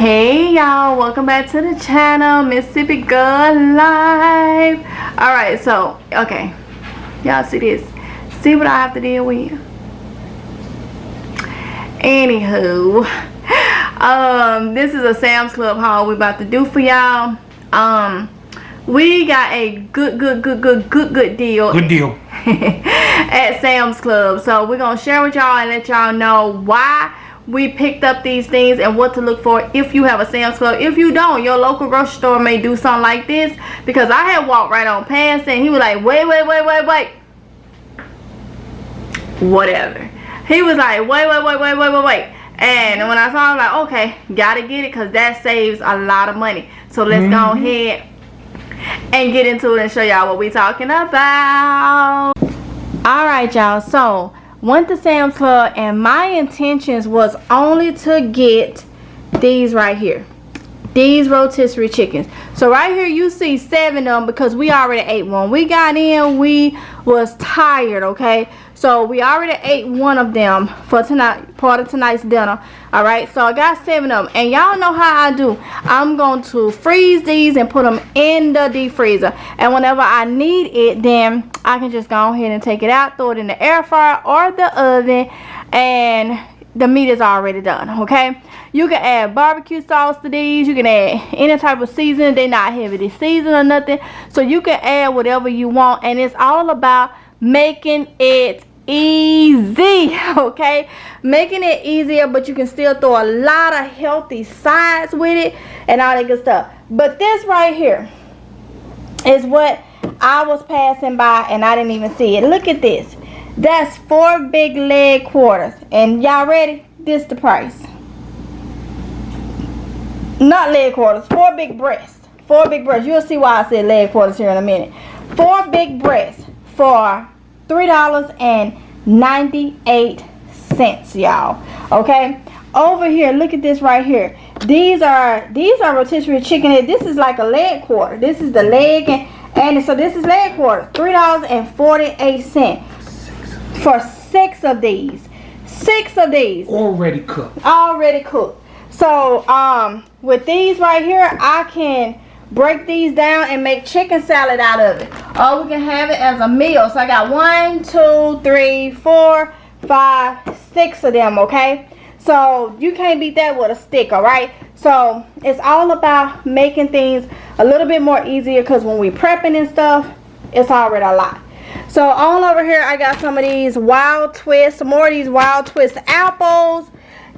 Hey y'all, welcome back to the channel, Mississippi Girl Live. Alright, so okay, y'all see this, see what I have to deal with. Anywho, this is a Sam's Club haul we about to do for y'all. We got a good deal. Good deal. At Sam's Club. So we're gonna share with y'all and let y'all know why we picked up these things and what to look for if you have a Sam's Club. If you don't, your local grocery store may do something like this, because I had walked right on past and he was like, wait, whatever. He was like, wait. And when I saw him, like, okay, gotta get it, because that saves a lot of money. So let's go ahead and get into it and show y'all what we talking about. Alright y'all, so went to Sam's Club and my intentions was only to get these right here, these rotisserie chickens. So right here you see 7 of them, because we already ate one. We got in, we was tired, okay? So we already ate one of them for tonight, part of tonight's dinner. Alright, so I got 7 of them, and y'all know how I do. I'm going to freeze these and put them in the deep freezer, and whenever I need it, then I can just go ahead and take it out, throw it in the air fryer or the oven, and the meat is already done. Okay, you can add barbecue sauce to these, you can add any type of seasoning. They're not heavily seasoned or nothing, so you can add whatever you want, and it's all about making it easy. Okay, making it easier, but you can still throw a lot of healthy sides with it and all that good stuff. But this right here is what I was passing by and I didn't even see it. Look at this. That's 4 big leg quarters, and y'all ready? This the price. Not leg quarters, 4 big breasts. 4 big breasts. You'll see why I said leg quarters here in a minute. 4 big breasts for $3.98, y'all. Okay, over here, look at this right here. These are rotisserie chicken. This is like a leg quarter. This is the leg, and so this is leg quarter. $3.48 for 6 of these. 6 of these Already cooked. So with these right here, I can break these down and make chicken salad out of it, or we can have it as a meal. So I got 1, 2, 3, 4, 5, 6 of them. Okay, so you can't beat that with a stick. All right, so it's all about making things a little bit more easier, because when we prepping and stuff, it's already a lot. So on over here, I got some of these wild twists, some more of these wild twist apples.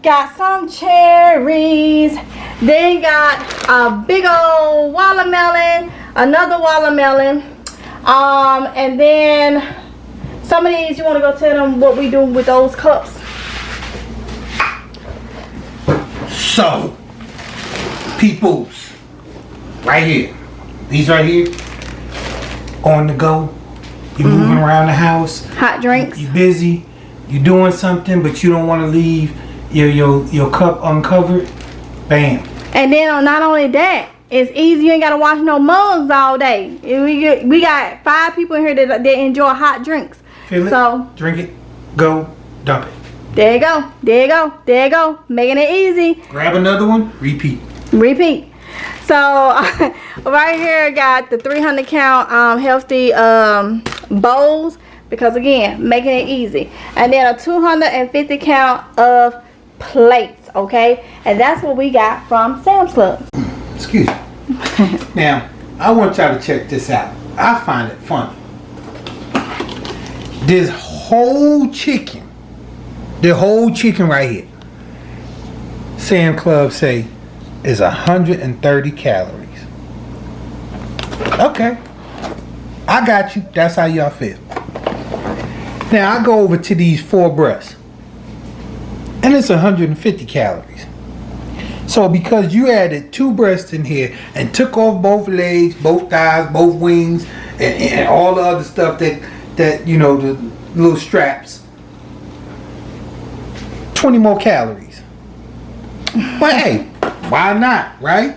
Got some cherries, then got a big old watermelon, another watermelon, and then some of these, you want to go tell them what we do with those cups. So, peoples, right here, these right here, on the go, you're moving around the house, hot drinks, you're busy, you're doing something, but you don't want to leave your cup uncovered. Bam. And then not only that, it's easy. You ain't gotta wash no mugs all day. We got 5 people in here that enjoy hot drinks. Fill it, so drink it, go dump it. There you go. Making it easy. Grab another one, repeat. So right here I got the 300 count healthy bowls, because again, making it easy. And then a 250 count of plates. Okay, and that's what we got from Sam's Club. Excuse me. Now I want y'all to check this out. I find it funny. This whole chicken right here, Sam's Club say is 130 calories. Okay, I got you. That's how y'all feel. Now I go over to these 4 breasts, and it's 150 calories. So because you added 2 breasts in here and took off both legs, both thighs, both wings, and all the other stuff that you know, the little straps, 20 more calories. But hey, why not, right?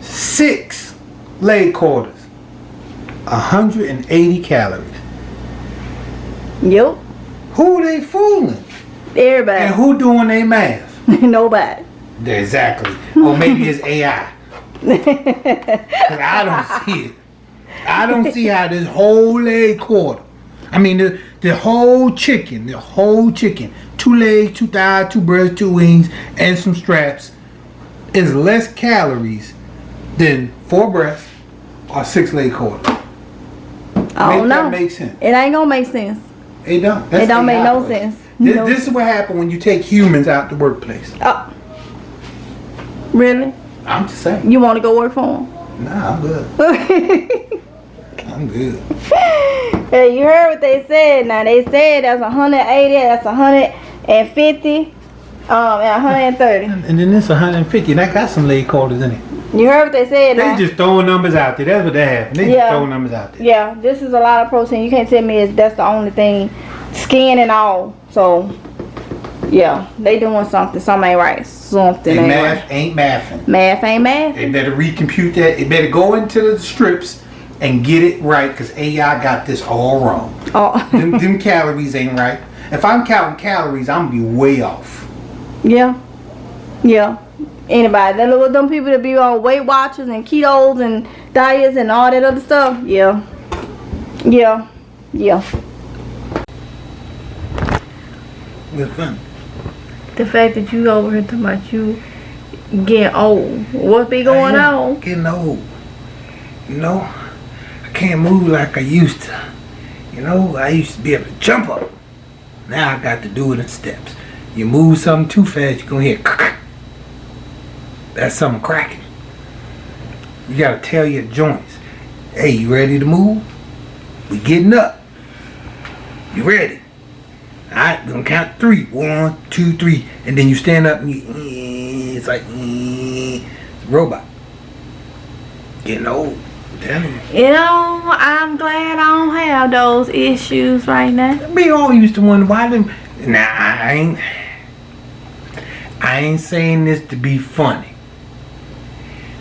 6 leg quarters, 180 calories. Yep. Who they fooling? Everybody. And who doing their math? Nobody. Exactly. Or maybe it's AI. 'Cause I don't see it. I don't see how this whole leg quarter. I mean the whole chicken. 2 legs, 2 thighs, 2 breasts, 2 wings, and some straps is less calories than 4 breasts or 6 leg quarter. I don't know. That make sense. It ain't gonna make sense. It don't. It don't make no sense. This is what happened when you take humans out the workplace. Oh. Really? I'm just saying. You want to go work for him? Nah, I'm good. I'm good. Hey, you heard what they said. Now they said that's 180, that's 150, and 130. And then it's 150. That got some leg quarters in it. You heard what they said. They Now. just throwing numbers out there. That's what they have. They just throwing numbers out there. Yeah, this is a lot of protein. You can't tell me that's the only thing, skin and all. So, yeah, they doing something. Something ain't right. Something ain't math right. ain't mathing. Math ain't math. They better recompute that. They better go into the strips and get it right, because AI got this all wrong. Oh. them calories ain't right. If I'm counting calories, I'm gonna be way off. Yeah. Yeah. Anybody. Them people that be on Weight Watchers and ketos and diets and all that other stuff. Yeah. Yeah. Yeah. It's fun. The fact that you over here talking about you getting old. What be going on? Getting old. You know, I can't move like I used to. You know, I used to be able to jump up. Now I got to do it in steps. You move something too fast, you're gonna hear that's something cracking. You gotta tell your joints, hey, you ready to move? We getting up. You ready? Alright, we're gonna count 3. 1, 2, 3. And then you stand up and it's like it's a robot. Getting old. I'm telling you. You know, I'm glad I don't have those issues right now. We all used to wonder why them. Nah, I ain't saying this to be funny.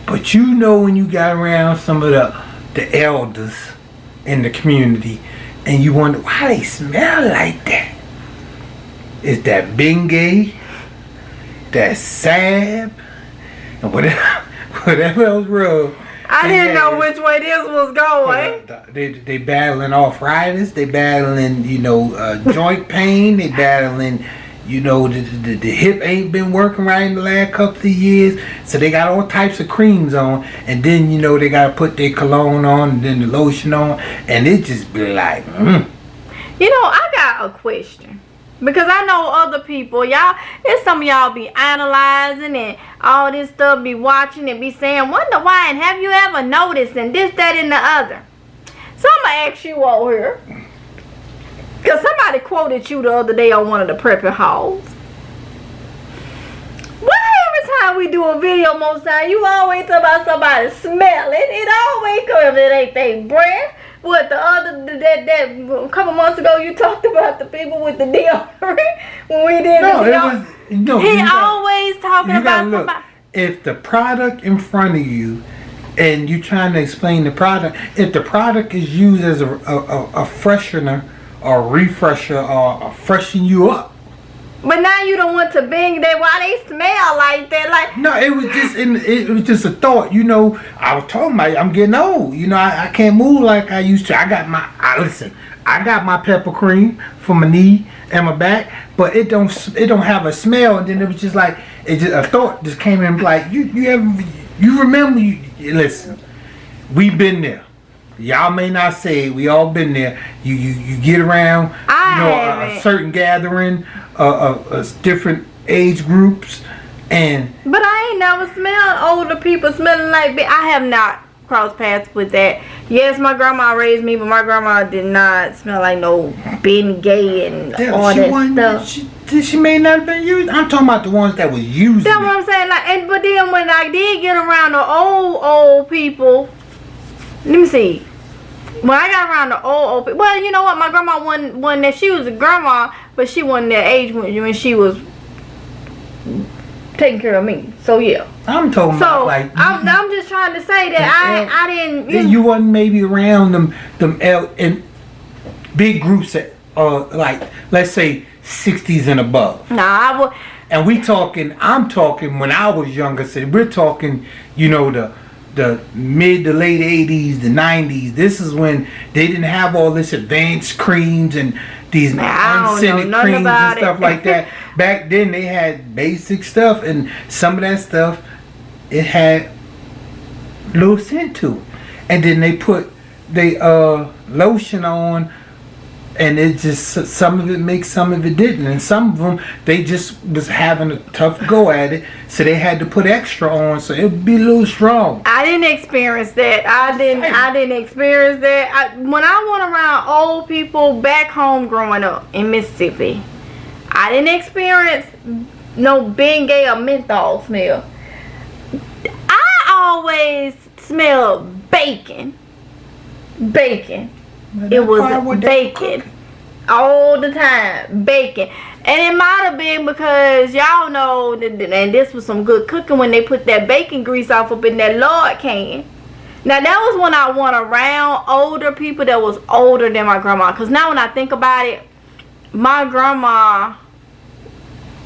But you know when you got around some of the elders in the community and you wonder why they smell like that. It's that Bengay, that Sab, and whatever else rub. I didn't know which way this was going. They battling arthritis. They battling, joint pain. They battling, the hip ain't been working right in the last couple of years. So they got all types of creams on, and then they gotta put their cologne on, and then the lotion on, and it just be like, I got a question. Because I know other people, some of y'all be analyzing and all this stuff, be watching and be saying, wonder why, and have you ever noticed, and this, that, and the other. So I'm going to ask you all here. Because somebody quoted you the other day on one of the prepping hauls. Why every time we do a video, most time, you always talk about somebody smelling? It always comes if it ain't their breath. What that a couple months ago you talked about the people with the deodorant when we did he always talking about somebody. If the product in front of you and you trying to explain the product, if the product is used as a freshener or a refresher or freshen you up. But now you don't want to bang that. Why they smell like that? Like no, it was just a thought. I was talking about I'm getting old. I can't move like I used to. I got my pepper cream for my knee and my back, but it don't have a smell. And then it was just like a thought just came in like you remember listen, we've been there. Y'all may not say it, we all been there. You get around a certain gathering of different age groups but I ain't never smelled older people smelling like I have not crossed paths with that. Yes, my grandma raised me, but my grandma did not smell like no Bengay and all that stuff. She may not have been used. I'm talking about the ones that was used. That's what I'm saying. But then when I did get around the old people, let me see. When I got around the old people, well, you know what? My grandma wasn't that. She was a grandma, but she wasn't that age when she was taking care of me. So yeah. I'm talking about like. I'm just trying to say that I didn't. You wasn't maybe around them in big groups that like let's say 60s and above. Nah, I would. And I'm talking when I was younger, so we're talking, the mid to late 80s, the 90s. This is when they didn't have all this advanced creams and these unscented creams and stuff like that. Back then they had basic stuff, and some of that stuff, it had little scent to it. And then they put lotion on, and it just, some of it makes, some of it didn't, and some of them they just was having a tough go at it, so they had to put extra on so it would be a little strong. I didn't experience that. I didn't experience that. When I went around old people back home growing up in Mississippi, I didn't experience no Bengay or menthol smell. I always smelled bacon. It was bacon all the time, bacon. And it might have been because y'all know, and this was some good cooking when they put that bacon grease off up in that lard can. Now that was when I went around older people that was older than my grandma. Because now when I think about it, my grandma,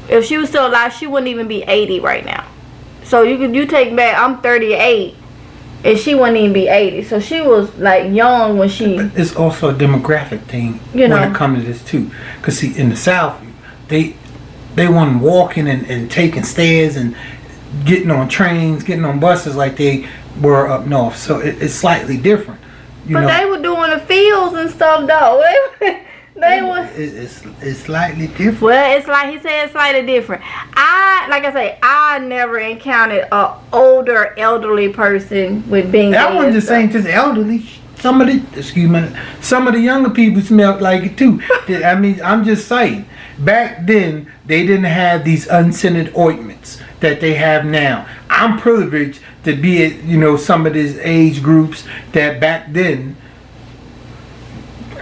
if she was still alive, she wouldn't even be 80 right now. So you take back, I'm 38. And she wouldn't even be 80. So she was like young when she... But it's also a demographic thing when it comes to this too. Because see, in the South, they weren't walking and taking stairs and getting on trains, getting on buses like they were up north. So it's slightly different. But they were doing the fields and stuff though. It's slightly different. Well, it's like he said, it's slightly different. I never encountered a older elderly person with Bengay. I wasn't just saying just elderly. Some of the younger people smelled like it too. I mean, I'm just saying. Back then, they didn't have these unscented ointments that they have now. I'm privileged to be at some of these age groups that back then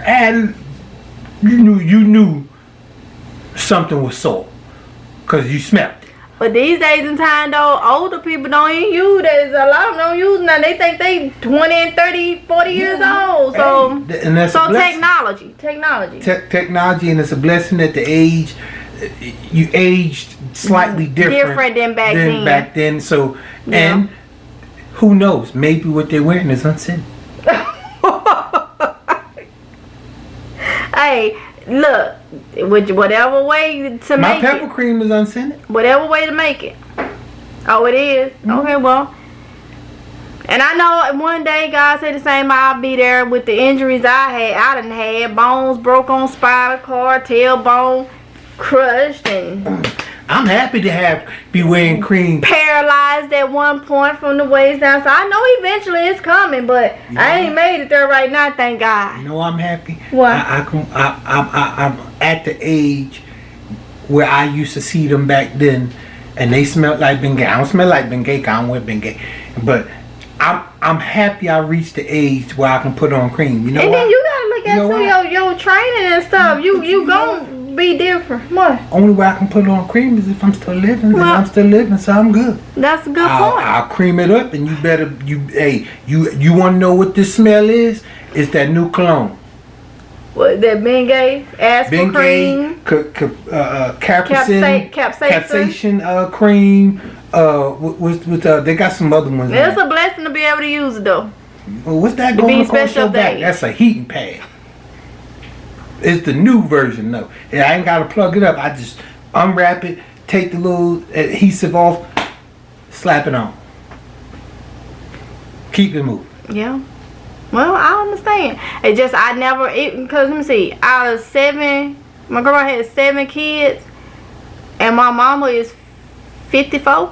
had. You knew something was sold because you smelled it. But these days in time though, older people don't even use that. A lot of them don't use now. They think they 20 and 30, 40 years old. So, and that's technology, and it's a blessing that the age you aged slightly different than back then. So, and who knows? Maybe what they're wearing is unscented. Hey, look, whatever way to make it. My pepper cream is unscented. Whatever way to make it. Oh, it is? Mm-hmm. Okay, well. And I know one day God said the same. I'll be there with the injuries I done had. Bones broke on spinal cord, tailbone crushed, and... I'm happy to be wearing cream. Paralyzed at one point from the waist down. So I know eventually it's coming, but I ain't made it there right now, thank God. You know I'm happy? What? I'm at the age where I used to see them back then, and they smelled like Bengay. I don't smell like Bengay, I don't wear Bengay. But I'm happy I reached the age where I can put on cream. You know and what? Then you gotta look at your training and stuff. You gon' be different. What? Only way I can put on cream is if I'm still living. Well, I'm still living, so I'm good. That's a good point. I'll cream it up, and you want to know what this smell is? It's that new cologne. What, that Bengay aspen cream? Capsaicin cream. They got some other ones. It's a blessing to be able to use it though. Well, what's that going across your back? That's a heating pad. It's the new version though. And I ain't gotta plug it up. I just unwrap it, take the little adhesive off, slap it on. Keep it moving. Yeah. Well, I understand. It just because let me see. Out of 7, my grandma had 7 kids, and my mama is 54.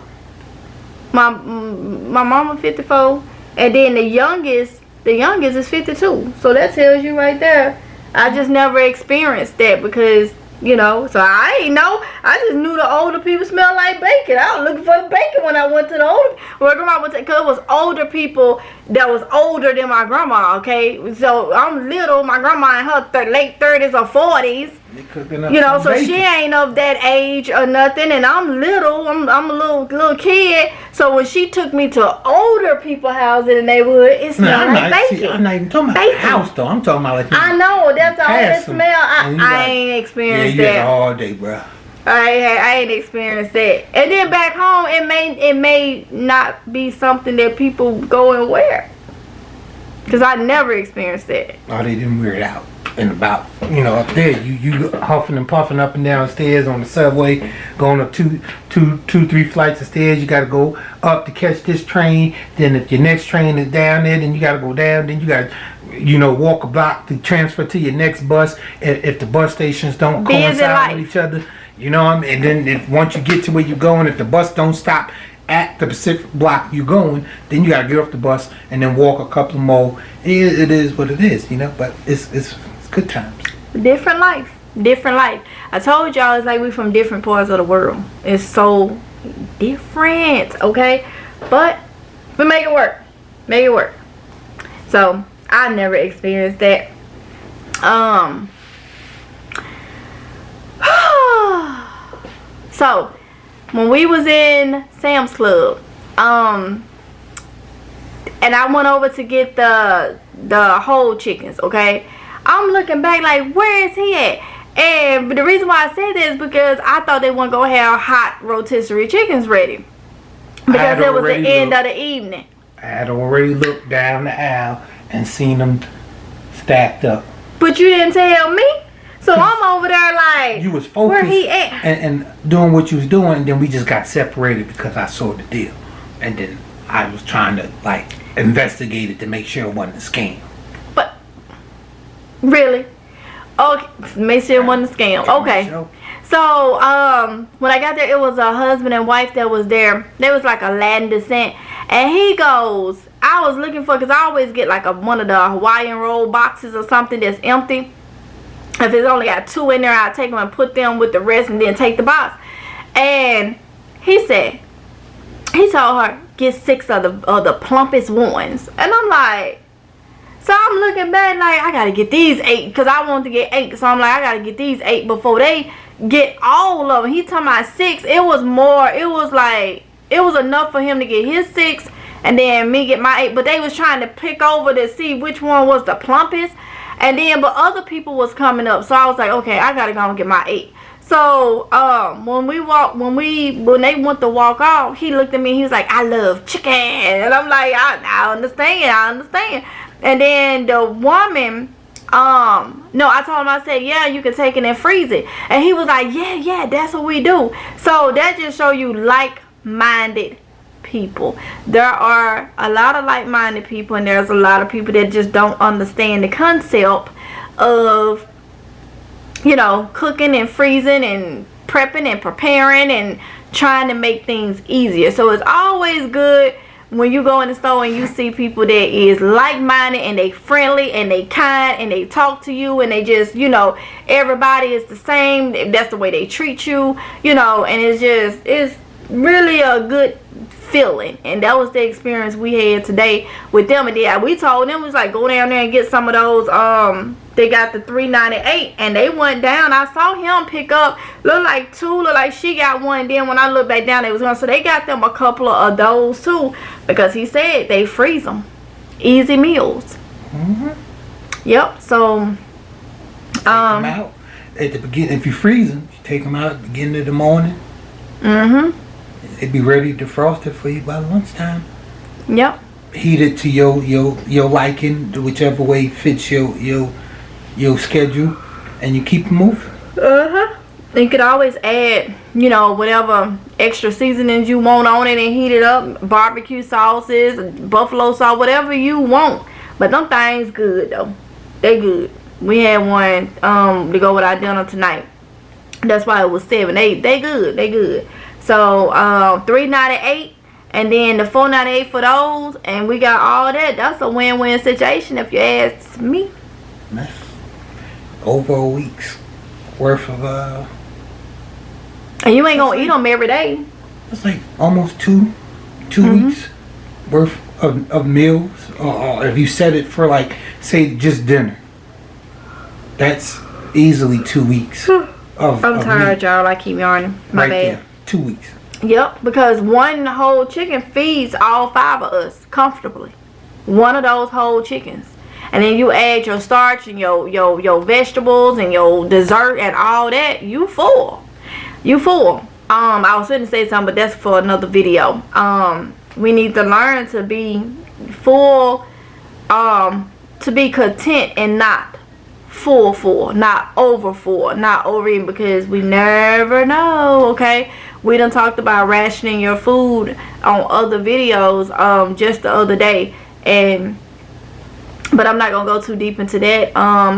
My mama 54, and then the youngest is 52. So that tells you right there. I just never experienced that because, so I ain't know. I just knew the older people smell like bacon. I was looking for the bacon when I went to the older, where grandma went to, because it was older people that was older than my grandma, okay? So I'm little, my grandma in her late 30s or 40s. They cooking up You know, some so she bacon. ain't of that age or nothing, and I'm little. I'm a little kid. So when she took me to older people's house in the neighborhood, it smelled like bacon. I'm not even talking about the house though. I'm talking about like I know that's all it pass them, smell. and you I like, ain't experienced yeah, that. all day, bro. I ain't experienced that. And then back home, it may not be something that people go and wear. Cause I never experienced that. Oh, they didn't wear it out and about. You know, up there, you huffing and puffing up and down stairs on the subway, going up two, 3 flights of stairs. You got to go up to catch this train. Then if your next train is down there, then you got to go down. Then you got to, walk a block to transfer to your next bus. If the bus stations don't coincide with each other, you know what I mean. And then once you get to where you're going, if the bus don't stop at the Pacific block you're going, then you gotta get off the bus and then walk a couple more. It is what it is, but it's good times. Different life. I told y'all it's like we from different parts of the world. It's so different, okay? But we make it work. So I never experienced that. So when we was in Sam's Club, and I went over to get the whole chickens, okay? I'm looking back like, where is he at? And the reason why I said that is because I thought they weren't gonna have hot rotisserie chickens ready, because it was the end of the evening. I had already looked down the aisle and seen them stacked up. But you didn't tell me. So I'm over there like, you was focused where he at? And doing what you was doing, and then we just got separated because I saw the deal. And then I was trying to investigate it to make sure it wasn't a scam. But really? Okay, make sure it wasn't a scam. Okay. So when I got there, it was a husband and wife that was there. They was like a Latin descent. And he goes, I was looking for, because I always get like one of the Hawaiian roll boxes or something that's empty. If it's only got 2 in there, I'll take them and put them with the rest and then take the box. And he told her, get 6 of the plumpest ones. And I'm like, so I'm looking back like, I gotta get these 8, because I wanted to get 8. So I'm like, I gotta get these 8 before they get all of them. He talking about 6. It was more, it was enough for him to get his 6 and then me get my 8. But they was trying to pick over to see which one was the plumpest. And then, but other people was coming up, so I was like, okay, I gotta go and get my 8. So, when they went to walk off, he looked at me, he was like, I love chicken. And I'm like, I understand. And then the woman, no, I told him, I said, yeah, you can take it and freeze it. And he was like, yeah, that's what we do. So that just show you like-minded people. There are a lot of like-minded people, and there's a lot of people that just don't understand the concept of cooking and freezing and prepping and preparing and trying to make things easier. So it's always good when you go in the store and you see people that is like-minded and they friendly and they kind and they talk to you and they just everybody is the same. That's the way they treat you, and it's really a good feeling. And that was the experience we had today with them. And then we told them, it was like, go down there and get some of those they got the $3.98, and they went down. I saw him pick up, look like she got one. And then when I looked back down, they was gone. So they got them a couple of those too, because he said they freeze them. Easy meals. Yep. So take them out at the beginning. If you freeze them, you take them out at the beginning of the morning. They'd be ready to defrost it for you by lunchtime. Yep. Heat it to your liking, whichever way fits your schedule, and you keep moving. You could always add, whatever extra seasonings you want on it and heat it up. Barbecue sauces, buffalo sauce, whatever you want. But them things good though. They good. We had one to go with our dinner tonight. That's why it was 7. They good. So $3.98, and then the $4.98 for those, and we got all that. That's a win-win situation if you ask me. That's over a week's worth of and you ain't gonna eat them every day. It's like almost two weeks worth of meals. Or if you set it for, like, say, just dinner, that's easily 2 weeks. I'm tired, y'all. I keep yarning. My right bad. There, 2 weeks. Yep, because one whole chicken feeds all 5 of us comfortably. One of those whole chickens. And then you add your starch and your vegetables and your dessert and all that, you full. You full. I was going to say something, but that's for another video. We need to learn to be full, to be content and not full, not over full, not overeating, because we never know, okay? We done talked about rationing your food on other videos just the other day, but I'm not gonna go too deep into that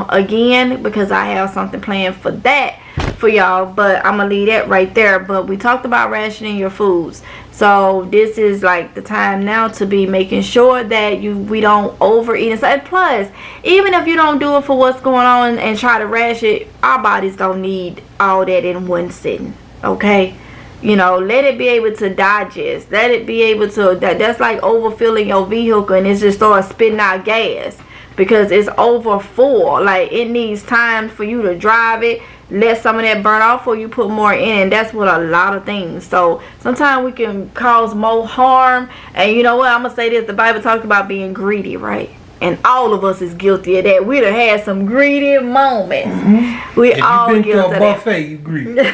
again, because I have something planned for that for y'all, but I'm gonna leave that right there. But we talked about rationing your foods, so this is like the time now to be making sure that we don't overeat. And plus, even if you don't do it for what's going on and try to ration it, our bodies don't need all that in one sitting, okay? You know, let it be able to digest. Let it be able to, that's like overfilling your vehicle and it just starts spitting out gas because it's over full. Like, it needs time for you to drive it. Let some of that burn off or you put more in. And that's what a lot of things. So sometimes we can cause more harm. And you know what? I'm going to say this. The Bible talks about being greedy, right? And all of us is guilty of that. We done had some greedy moments. Mm-hmm. We all guilty of that. If you've been to a buffet, you greedy.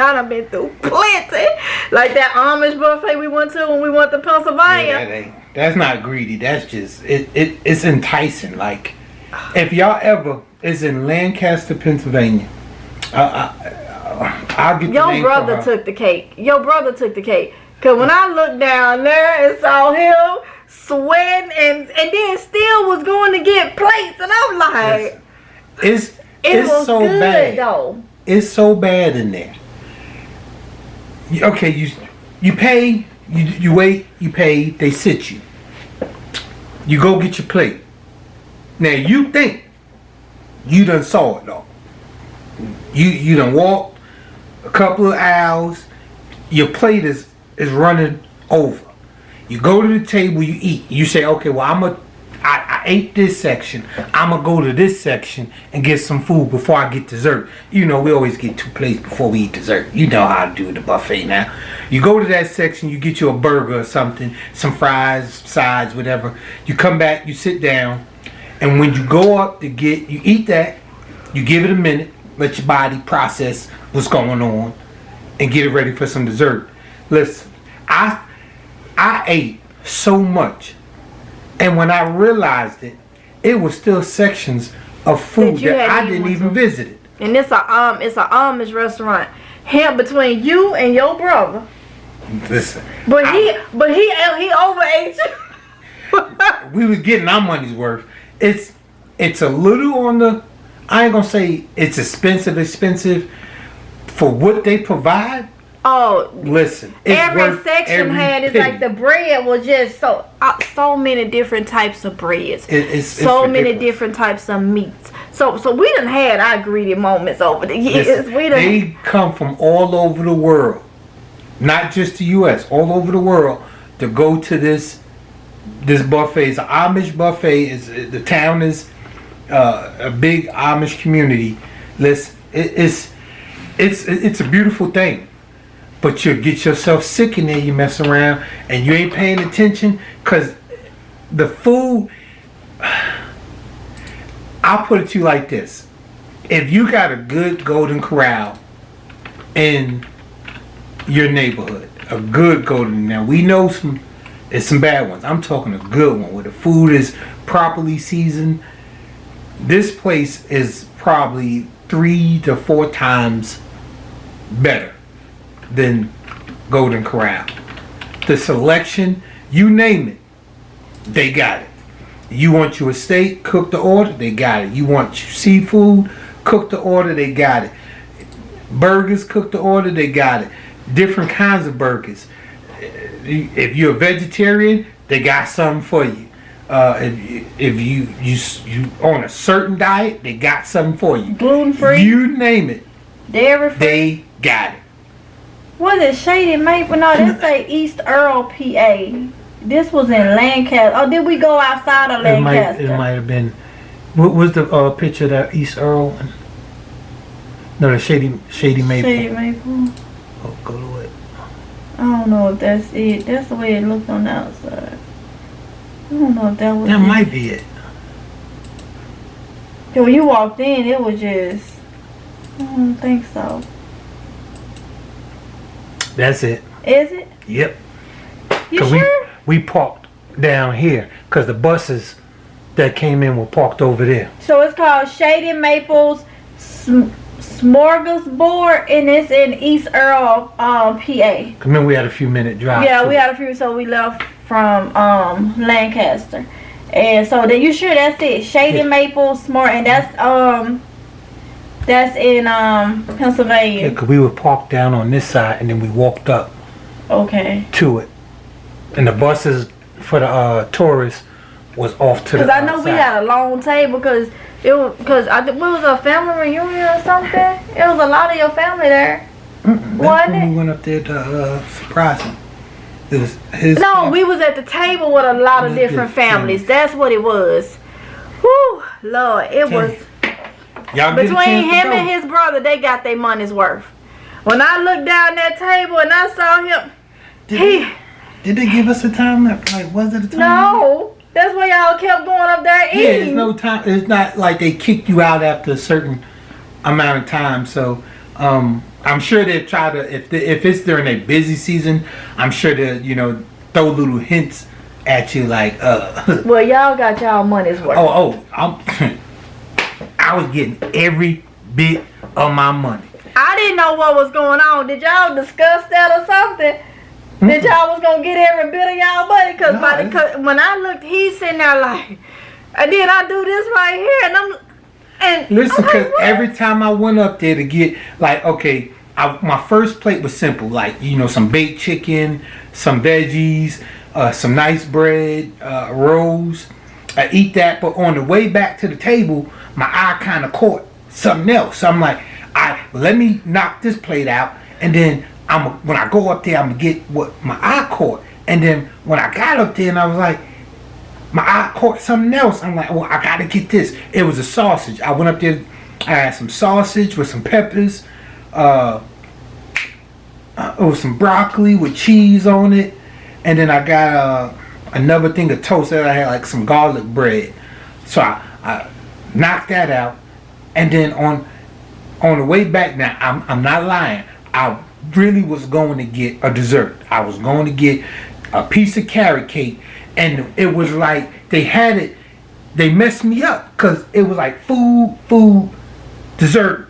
I done been through plenty. Like that Amish buffet we went to when we went to Pennsylvania. Yeah, that's not greedy. That's just, it's enticing. Like, if y'all ever is in Lancaster, Pennsylvania, I'll get your brother took the cake. Your brother took the cake. Because when I looked down there and saw him sweating and then still was going to get plates. And I'm like, it's so good, bad. Though. It's so bad in there. Okay, you pay, you wait, you pay, they sit you. You go get your plate. Now you think you done saw it though. You done walked a couple of aisles, your plate is running over. You go to the table, you eat. You say, okay, well I ate this section. I'm going to go to this section and get some food before I get dessert. You know, we always get 2 plates before we eat dessert. You know how to do the buffet now. You go to that section, you get you a burger or something, some fries, sides, whatever. You come back, you sit down, and when you go up to you eat that, you give it a minute, let your body process what's going on, and get it ready for some dessert. Listen, I ate so much. And when I realized it was still sections of food that I didn't even visit. And it's a Amish restaurant. Him between you and your brother. Listen. But he overate you. We was getting our money's worth. It's a little on the, I ain't gonna say it's expensive for what they provide. Oh, listen! Every section had it's like the bread was just so many different types of breads, it's many different types of meats. So we done had our greedy moments over the years. Listen, they come from all over the world, not just the U.S. All over the world to go to this buffet. It's an Amish buffet. The town is a big Amish community. Listen, it's a beautiful thing. But you get yourself sick in there, you mess around, and you ain't paying attention, because the food, I'll put it to you like this. If you got a good Golden Corral in your neighborhood, a good Golden, now we know there's some bad ones. I'm talking a good one where the food is properly seasoned. This place is probably 3 to 4 times better than Golden Corral. The selection, you name it, they got it. You want your steak, cook the order, they got it. You want seafood, cook the order, they got it. Burgers, cook the order, they got it. Different kinds of burgers. If you're a vegetarian, they got something for you. If you on a certain diet, they got something for you. Gluten-free, you name it, dairy-free, they got it. Was it Shady Maple? No, they say East Earl, PA. This was in Lancaster. Oh, did we go outside of Lancaster? It might have been. What was the picture of that East Earl? No, the shady maple. Shady maple. Oh, go to it. I don't know if that's it. That's the way it looked on the outside. I don't know if that was That it. might be it. When you walked in, it was just... I don't think so. That's it. Is it? Yep. You 'Cause sure? we parked down here because the buses that came in were parked over there. So it's called Shady Maples Smorgasbord, and it's in East Earl, PA. Remember, we had a few minute drive. Yeah, to we it. had a few, so we left from Lancaster. And so then you sure that's it? Shady Yeah. Maple Smart, and that's in Yeah, Pennsylvania. 'cause we were parked down on this side and then we walked up Okay. to it. And the buses for the tourists was off to the Because I know we side. had a long table because it was what was a family reunion or something. It was a lot of your family there. That's wasn't when it? we went up there to surprise him. It was his No, we was at the table with a lot of With different the families. families. That's what it was. Whew, Lord, it was Y'all get a between chance to him go. and his brother. They got their money's worth. When I looked down that table and I saw him, Did they give us a time limit? Like, was it a time limit? no, that's why y'all kept going up there Yeah, there's eating. no time. It's not like they kicked you out after a certain amount of time. So, I'm sure they try to, if it's during a busy season, I'm sure they throw little hints at you like, Well, y'all got y'all money's worth. I was getting every bit of my money. I didn't know what was going on. Did y'all discuss that or something? That y'all was gonna get every bit of y'all money? Cause No, when I looked, he's sitting there like, and then I do this right here, and Listen, I'm like, because what? every time I went up there to get, like, okay, my first plate was simple, like, some baked chicken, some veggies, some nice bread, rolls. I eat that, but on the way back to the table, my eye kind of caught something else. So I'm like, let me knock this plate out, and then when I go up there, I'm gonna get what my eye caught. And then when I got up there, and I was like, my eye caught something else. I'm like, well, I gotta get this. It was a sausage. I went up there, I had some sausage with some peppers. It was some broccoli with cheese on it. And then I got another thing of toast that I had, like some garlic bread. So I knocked that out. And then on the way back, now I'm not lying, I really was going to get a dessert. I was going to get a piece of carrot cake. And it was like they messed me up because it was like food, dessert,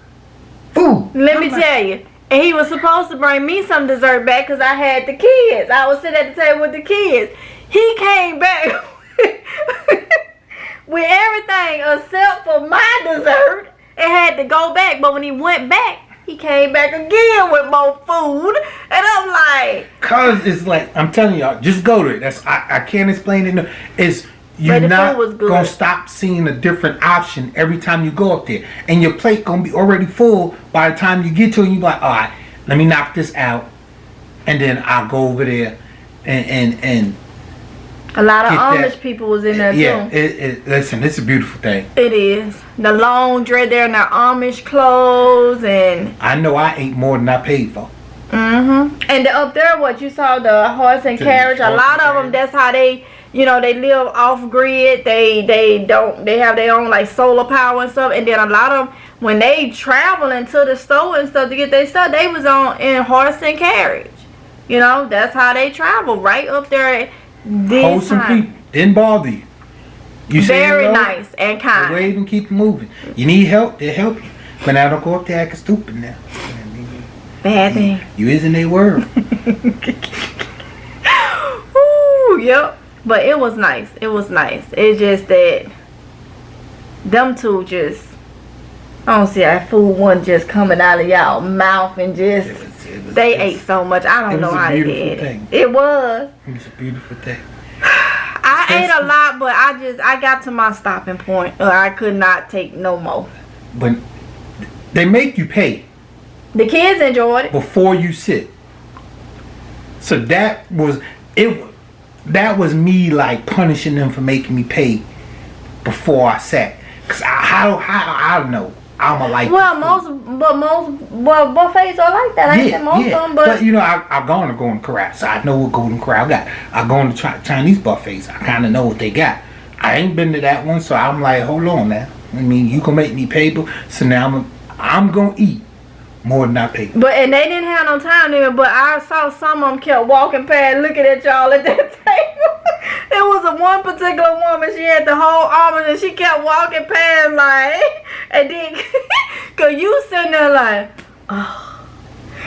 food. Let me tell you. And he was supposed to bring me some dessert back because I had the kids. I was sitting at the table with the kids. He came back with everything except for my dessert and had to go back. But when he went back, he came back again with more food. And I'm like... Cause it's like, I'm telling y'all, just go to it. I can't explain it. It's you're But the not food was good. gonna stop seeing a different option every time you go up there, and your plate gonna be already full by the time you get to it. And you be like, all right, let me knock this out, and then I'll go over there and A lot of Get Amish that. people was in there yeah. too. Listen, it's a beautiful thing. It is. The long dread there in their Amish clothes and... I know I ate more than I paid for. Mm-hmm. And up there, what you saw, the horse and carriage, a lot of them, that's how they, they live off grid. They have their own like solar power and stuff. And then a lot of them, when they travel into the store and stuff to get their stuff, they was in horse and carriage. That's how they travel right up there. Wholesome people didn't bother you. You say Very hello, nice and they kind. wave and keep moving. You need help, they'll help you. But now don't go up there acting stupid now. Bad thing. You is in their world. Ooh, yep. But it was nice. It was nice. It's just that them two just, I don't see that food one just coming out of y'all mouth and just, they ate so much. I don't know how they did it. It was. It was a beautiful thing. I ate a lot, but I got to my stopping point. I could not take no more. But they make you pay The kids enjoyed it. before you sit. So that was it. That was me like punishing them for making me pay before I sat. Cause I don't know. I'ma like. Well, most buffets are like that. I ain't said most of them, but you know, I've gone to Golden Corral, so I know what Golden Corral got. I go to Chinese buffets. I kind of know what they got. I ain't been to that one, so I'm like, hold on now. I mean, you gonna make me pay, so now I'm gonna eat more than I pay. and they didn't have no time limit. But I saw some of them kept walking past, looking at y'all at that table. It was one particular woman. She had the whole almond, and she kept walking past like, and then, cause you sitting there like, oh,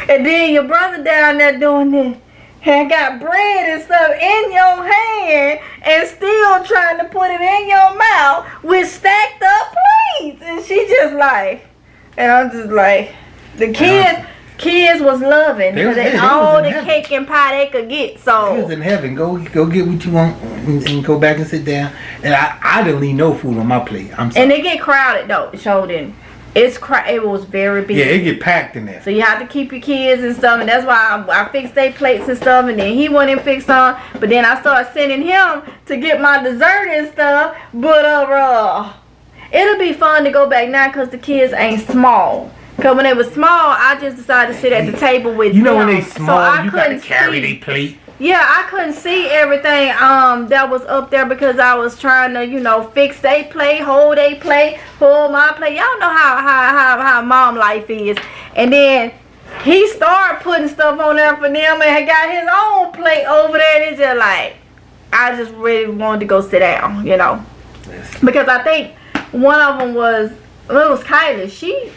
and then your brother down there doing this. And got bread and stuff in your hand and still trying to put it in your mouth with stacked up plates. And she just like, and I'm just like, the kids was loving because they all the cake and pie they could get. So they was in heaven. Go get what you want and go back and sit down. And I didn't leave no food on my plate. I'm sorry. And they get crowded though. It showed in. It was very big. Yeah, it get packed in there. So you have to keep your kids and stuff, and that's why I fixed their plates and stuff, and then he went and fixed some. But then I started sending him to get my dessert and stuff. But it'll be fun to go back now because the kids ain't small. Because when they were small, I just decided to sit at the table with them. You know when they small, so you got to carry their plate. Yeah, I couldn't see everything that was up there because I was trying to, fix they plate, hold they plate, hold my plate. Y'all know how mom life is. And then he started putting stuff on there for them and got his own plate over there. And it's just like, I just really wanted to go sit down, Because I think one of them was Kylie. She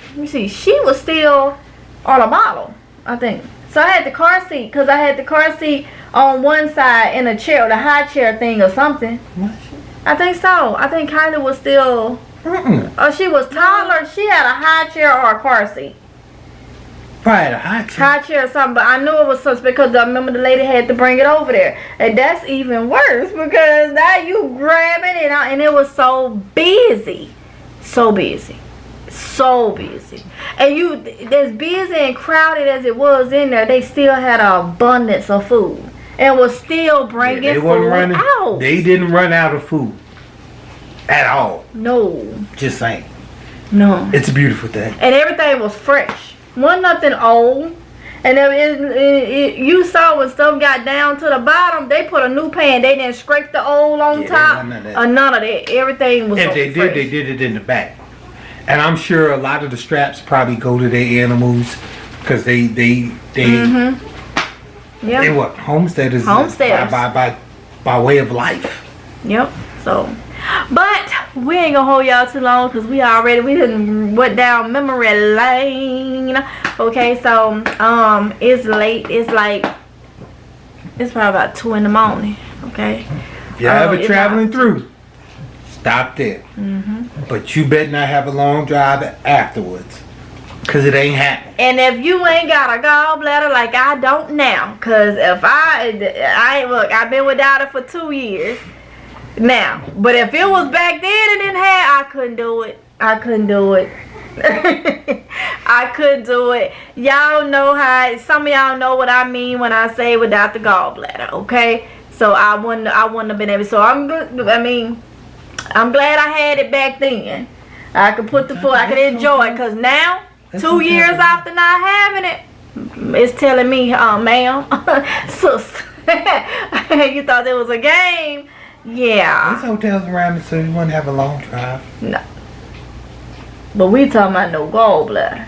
was still on a bottle, I think. So I had the car seat because I had the car seat on one side in a chair, the high chair thing or something. What? I think so. I think Kylie was still. Or she was taller. She had a high chair or a car seat. Probably had a high chair. High chair or something, but I knew it was something because I remember the lady had to bring it over there, and that's even worse because now you grab it and it was so busy, so busy. So busy. And as busy and crowded as it was in there, they still had an abundance of food. And was still bringing food out. They didn't run out of food. At all. No. Just saying. No. It's a beautiful thing. And everything was fresh. Wasn't nothing old. And you saw when stuff got down to the bottom, they put a new pan. They didn't scrape the old on top. None of that. Everything was If they fresh. did, they did it in the back. And I'm sure a lot of the straps probably go to their animals because they what homesteaders by way of life. Yep. So, but we ain't gonna hold y'all too long because we done went down memory lane. Okay, so it's late. It's probably about 2 in the morning. Okay. If you're ever traveling through, stop there. But you better not have a long drive afterwards. Because it ain't happening. And if you ain't got a gallbladder like I don't now. Because if I've been without it for 2 years now. But if it was back then and didn't have, I couldn't do it. I couldn't do it. Y'all know some of y'all know what I mean when I say without the gallbladder. Okay. So I wouldn't have been able. So I'm glad I had it back then. I could put the foot, I could enjoy it. Because now, 2 years after not having it, it's telling me, ma'am, sis, you thought it was a game? Yeah. There's hotels around me so you wouldn't have a long drive. No. But we talking about no gallbladder.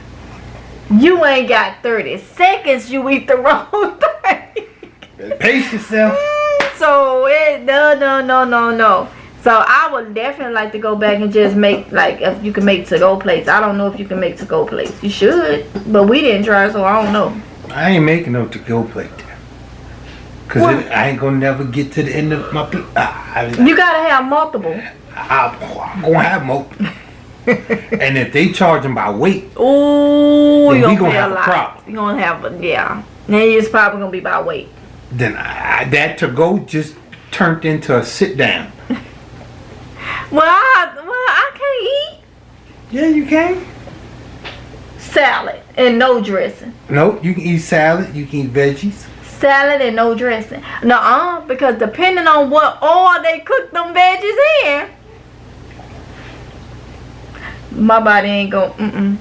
You ain't got 30 seconds, you eat the wrong thing. Better pace yourself. So, no. So I would definitely like to go back and just make, if you can make to-go plates. I don't know if you can make to-go plates. You should, but we didn't try, so I don't know. I ain't making no to-go plate there. Because I ain't going to never get to the end of my plate. You got to have multiple. I'm going to have multiple. And if they charge them by weight, ooh, then we going to have a problem. You're going to have then it's probably going to be by weight. Then that to-go just turned into a sit-down. Well, I can't eat. Yeah, you can. Salad and no dressing. Nope, you can eat salad. You can eat veggies. Salad and no dressing. Nuh-uh, because depending on what oil they cook them veggies in, My body ain't going.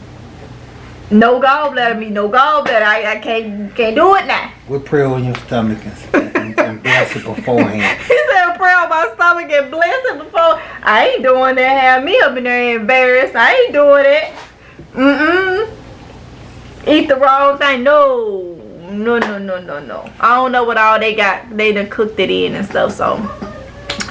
No gallbladder, me no gallbladder. I can't do it now. We'll pray on your stomach and bless it beforehand. He said pray on my stomach and bless it before. I ain't doing that. Have me up in there embarrassed. I ain't doing it. Eat the wrong thing. No. I don't know what all they got. They done cooked it in and stuff. So,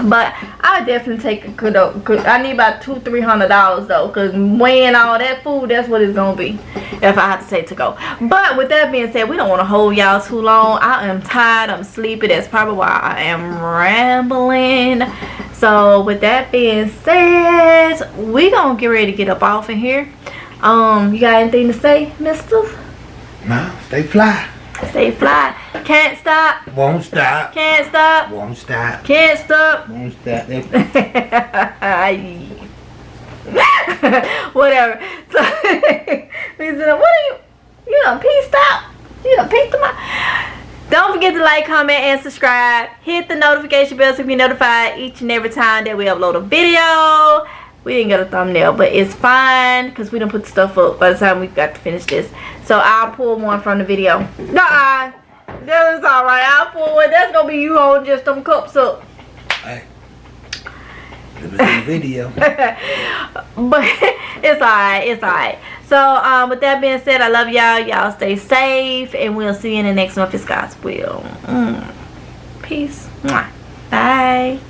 but I definitely take a good. I need about $200-300 though, cause weighing all that food, that's what it's gonna be if I have to take to go. But with that being said, we don't want to hold y'all too long. I am tired. I'm sleepy. That's probably why I am rambling. So with that being said, we gonna get ready to get up off in here. You got anything to say, Mister? Nah, stay fly. Stay fly. Can't stop. Won't stop. Can't stop. Won't stop. Can't stop. Won't stop. Whatever. So we said, what are you done peaced out? You done peaced them out? Don't forget to like, comment, and subscribe. Hit the notification bell so you be notified each and every time that we upload a video. We didn't get a thumbnail, but it's fine because we done put the stuff up by the time we've got to finish this. So I'll pull one from the video. Nuh-uh. That is alright. I'll pull one. That's going to be you holding just them cups up. Hey. It was a video. But it's alright. It's alright. So with that being said, I love y'all. Y'all stay safe. And we'll see you in the next one if it's God's will. Peace. Bye.